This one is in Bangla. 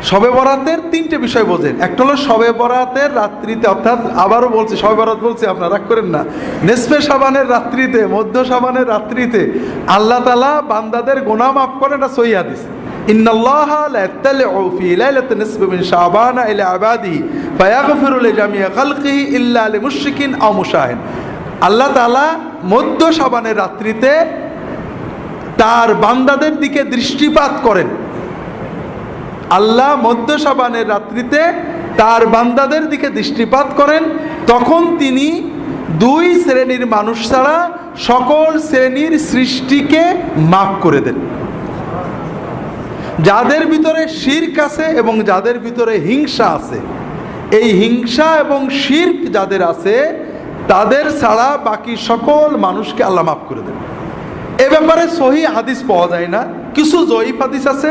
শবে বরাতের তিনটে বিষয় বোঝেন। একটা হলো শবে বরাতের রাত্রিতে, অর্থাৎ আবারও বলছি, শবে বরাত বলছি, আপনারা রাগ করেন না, নেসফে শাবানের রাত্রিতে, মধ্য শাবানের রাত্রিতে আল্লাহ তাআলা বান্দাদের গুনাহ মাফ করেন। এটা সহিহ হাদিস। ইন্নাল্লাহা লা ইয়াত্তালিউ ফি লাইলাতিন নিসফি মিন শাবান ইলা ইবাদিহি ফায়াগফিরু লিজামিই খালকিহি ইল্লা লিমুশরিকিন আও মুশাহিন। আল্লাহ তাআলা মধ্য শাবানের রাত্রিতে তার বান্দাদের দিকে দৃষ্টিপাত করেন। আল্লাহ মধ্য শাবানের রাত্রিতে তার বান্দাদের দিকে দৃষ্টিপাত করেন, তখন তিনি দুই শ্রেণীর মানুষ ছাড়া সকল শ্রেণীর সৃষ্টিকে মাফ করে দেন। যাদের ভিতরে শিরক আছে এবং যাদের ভিতরে হিংসা আছে, এই হিংসা এবং শিরক যাদের আছে তাদের ছাড়া বাকি সকল মানুষকে আল্লাহ মাফ করে দেন। এ ব্যাপারে সহিহ হাদিস পাওয়া যায় না, কিছু জয়ীফ হাদিস আছে।